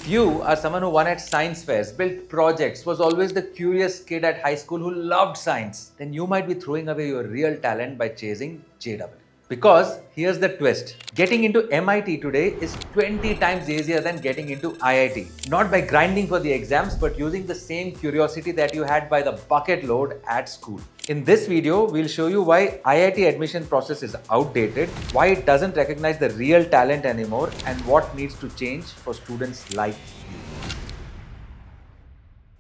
If you are someone who won at science fairs, built projects, was always the curious kid at high school who loved science, then you might be throwing away your real talent by chasing JEE. Because here's the twist. Getting into MIT today is 20 times easier than getting into IIT. Not by grinding for the exams, but using the same curiosity that you had by the bucket load at school. In this video, we'll show you why IIT admission process is outdated, why it doesn't recognize the real talent anymore, and what needs to change for students like you.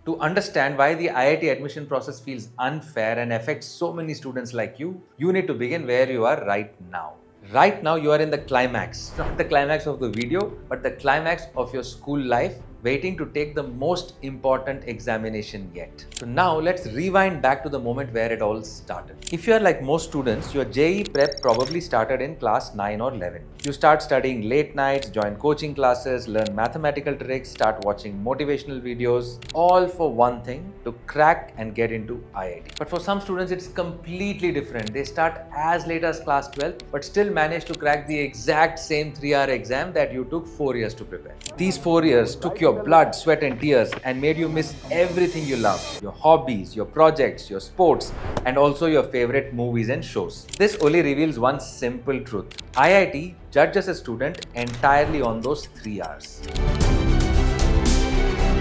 To understand why the IIT admission process feels unfair and affects so many students like you need to begin where you are right now. Right now, you are in the climax, not the climax of the video, but the climax of your school life, waiting to take the most important examination yet. So now let's rewind back to the moment where it all started. If you are like most students, your JEE prep probably started in class 9 or 11. You start studying late nights, join coaching classes, learn mathematical tricks, start watching motivational videos, all for one thing, to crack and get into IIT. But for some students, it's completely different. They start as late as class 12, but still manage to crack the exact same 3-hour exam that you took 4 years to prepare. These 4 years took your blood, sweat and tears and made you miss everything you love. Your hobbies, your projects, your sports, and also your favorite movies and shows. This only reveals one simple truth. IIT judges a student entirely on those 3 hours.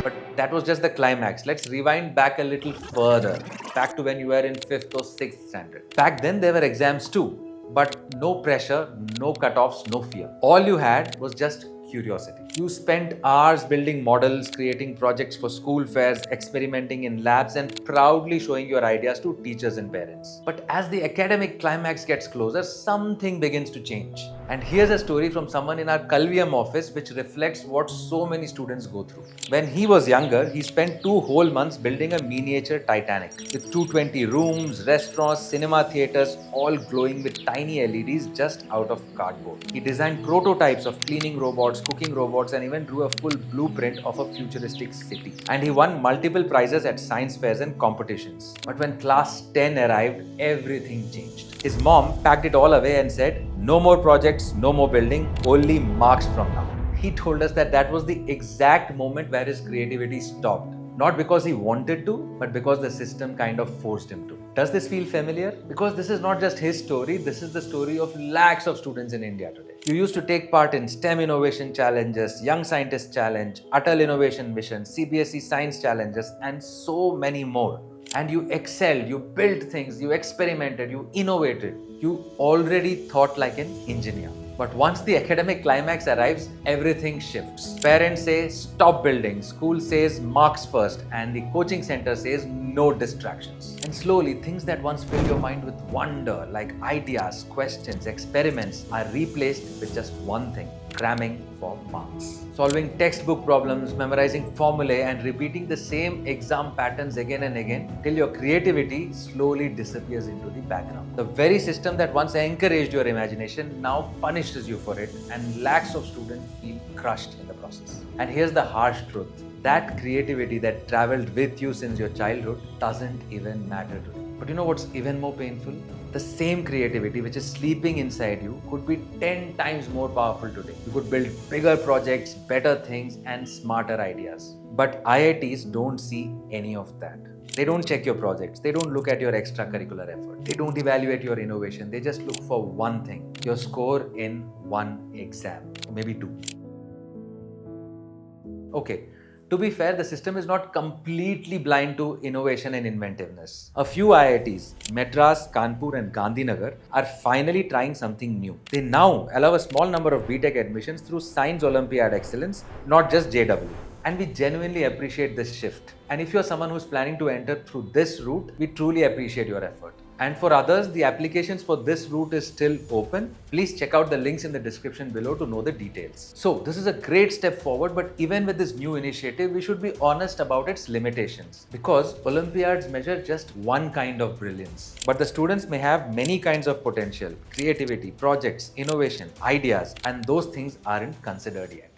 But that was just the climax. Let's rewind back a little further, back to when you were in 5th or 6th standard. Back then there were exams too, but no pressure, no cutoffs, no fear. All you had was just curiosity. You spent hours building models, creating projects for school fairs, experimenting in labs, and proudly showing your ideas to teachers and parents. But as the academic climax gets closer, something begins to change. And here's a story from someone in our Kalviam office which reflects what so many students go through. When he was younger, he spent 2 whole months building a miniature Titanic with 220 rooms, restaurants, cinema theaters, all glowing with tiny LEDs just out of cardboard. He designed prototypes of cleaning robots, cooking robots, and even drew a full blueprint of a futuristic city. And he won multiple prizes at science fairs and competitions. But when class 10 arrived, everything changed. His mom packed it all away and said, "No more projects, no more building, only marks from now." He told us that that was the exact moment where his creativity stopped. Not because he wanted to, but because the system kind of forced him to. Does this feel familiar? Because this is not just his story, this is the story of lakhs of students in India today. You used to take part in STEM innovation challenges, Young Scientist Challenge, Atal Innovation Mission, CBSE Science Challenges, and so many more. And you excelled, you built things, you experimented, you innovated. You already thought like an engineer. But once the academic climax arrives, everything shifts. Parents say stop building, school says marks first, and the coaching center says no distractions. And slowly, things that once filled your mind with wonder, like ideas, questions, experiments, are replaced with just one thing: cramming for marks. Solving textbook problems, memorizing formulae, and repeating the same exam patterns again and again till your creativity slowly disappears into the background. The very system that once encouraged your imagination now punishes you for it, and lakhs of students feel crushed in the process. And here's the harsh truth. That creativity that traveled with you since your childhood doesn't even matter today. But you know what's even more painful? The same creativity which is sleeping inside you could be 10 times more powerful today. You could build bigger projects, better things, and smarter ideas. But IITs don't see any of that. They don't check your projects. They don't look at your extracurricular effort. They don't evaluate your innovation. They just look for one thing: your score in one exam, maybe two. Okay. To be fair, the system is not completely blind to innovation and inventiveness. A few IITs, Madras, Kanpur and Gandhinagar, are finally trying something new. They now allow a small number of BTech admissions through Science Olympiad Excellence, not just JEE. And we genuinely appreciate this shift. And if you're someone who's planning to enter through this route, we truly appreciate your effort. And for others, the applications for this route is still open. Please check out the links in the description below to know the details. So this is a great step forward, but even with this new initiative, we should be honest about its limitations, because Olympiads measure just one kind of brilliance. But the students may have many kinds of potential, creativity, projects, innovation, ideas, and those things aren't considered yet.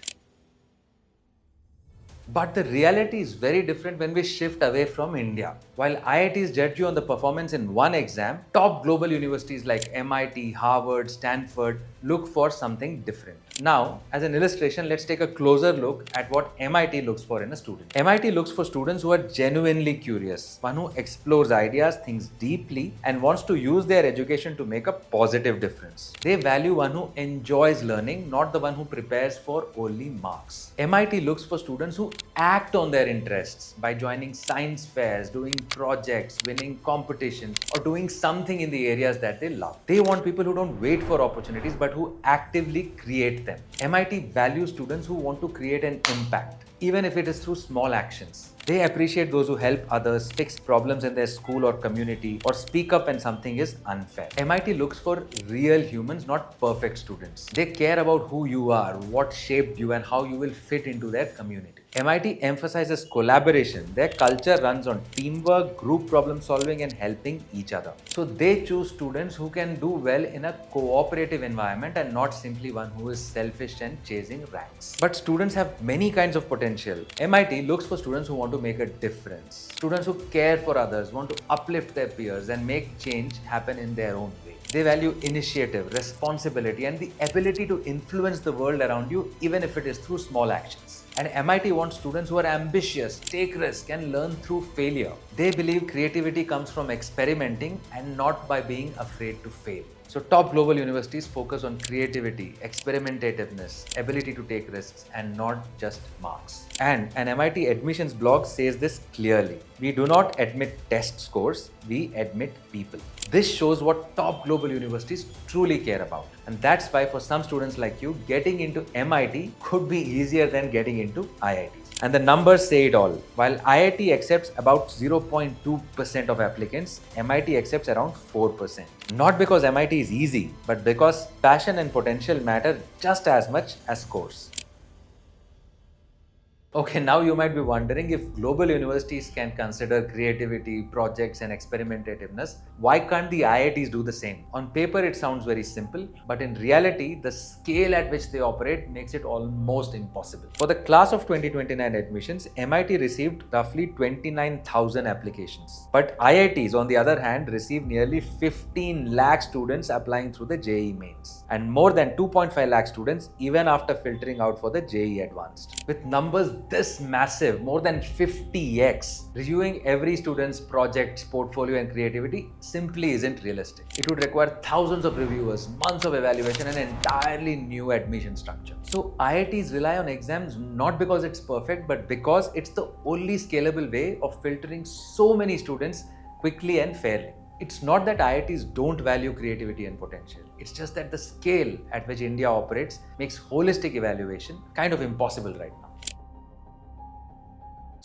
But the reality is very different when we shift away from India. While IITs judge you on the performance in one exam, top global universities like MIT, Harvard, Stanford look for something different. Now, as an illustration, let's take a closer look at what MIT looks for in a student. MIT looks for students who are genuinely curious, one who explores ideas, thinks deeply, and wants to use their education to make a positive difference. They value one who enjoys learning, not the one who prepares for only marks. MIT looks for students who act on their interests by joining science fairs, doing projects, winning competitions, or doing something in the areas that they love. They want people who don't wait for opportunities but who actively create them. MIT values students who want to create an impact, even if it is through small actions. They appreciate those who help others, fix problems in their school or community, or speak up when something is unfair. MIT looks for real humans, not perfect students. They care about who you are, what shaped you, and how you will fit into their community. MIT emphasizes collaboration. Their culture runs on teamwork, group problem solving, and helping each other. So they choose students who can do well in a cooperative environment and not simply one who is selfish and chasing ranks. But students have many kinds of potential. MIT looks for students who want to make a difference. Students who care for others, want to uplift their peers, and make change happen in their own way. They value initiative, responsibility, and the ability to influence the world around you, even if it is through small actions. And MIT wants students who are ambitious, take risks, and learn through failure. They believe creativity comes from experimenting and not by being afraid to fail. So top global universities focus on creativity, experimentativeness, ability to take risks, and not just marks. And an MIT admissions blog says this clearly. We do not admit test scores, we admit people. This shows what top global universities truly care about. And that's why for some students like you, getting into MIT could be easier than getting into IITs. And the numbers say it all. While IIT accepts about 0.2% of applicants, MIT accepts around 4%. Not because MIT is easy, but because passion and potential matter just as much as scores. Okay, now you might be wondering, if global universities can consider creativity, projects, and experimentativeness, why can't the IITs do the same? On paper, it sounds very simple, but in reality, the scale at which they operate makes it almost impossible. For the class of 2029 admissions, MIT received roughly 29,000 applications. But IITs, on the other hand, received nearly 15 lakh students applying through the JEE mains, and more than 2.5 lakh students even after filtering out for the JEE Advanced. With numbers this massive, more than 50x, reviewing every student's projects, portfolio, and creativity simply isn't realistic. It would require thousands of reviewers, months of evaluation, and an entirely new admission structure. So IITs rely on exams not because it's perfect, but because it's the only scalable way of filtering so many students quickly and fairly. It's not that IITs don't value creativity and potential. It's just that the scale at which India operates makes holistic evaluation kind of impossible right now.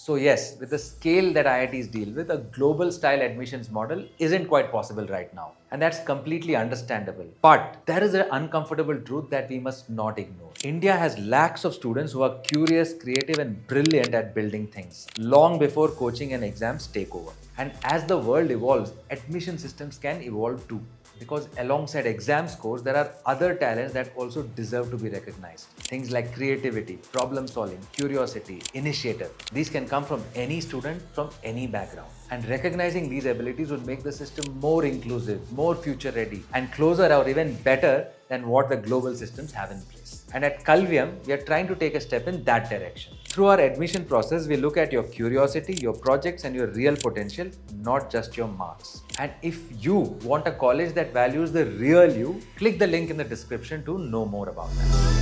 So yes, with the scale that IITs deal with, a global style admissions model isn't quite possible right now. And that's completely understandable. But there is an uncomfortable truth that we must not ignore. India has lakhs of students who are curious, creative, and brilliant at building things, long before coaching and exams take over. And as the world evolves, admission systems can evolve too. Because alongside exam scores, there are other talents that also deserve to be recognized. Things like creativity, problem solving, curiosity, initiative. These can come from any student, from any background. And recognizing these abilities would make the system more inclusive, more future ready, and closer or even better than what the global systems have in place. And at Kalvyam, we are trying to take a step in that direction. Through our admission process, we look at your curiosity, your projects, and your real potential, not just your marks. And if you want a college that values the real you, click the link in the description to know more about that.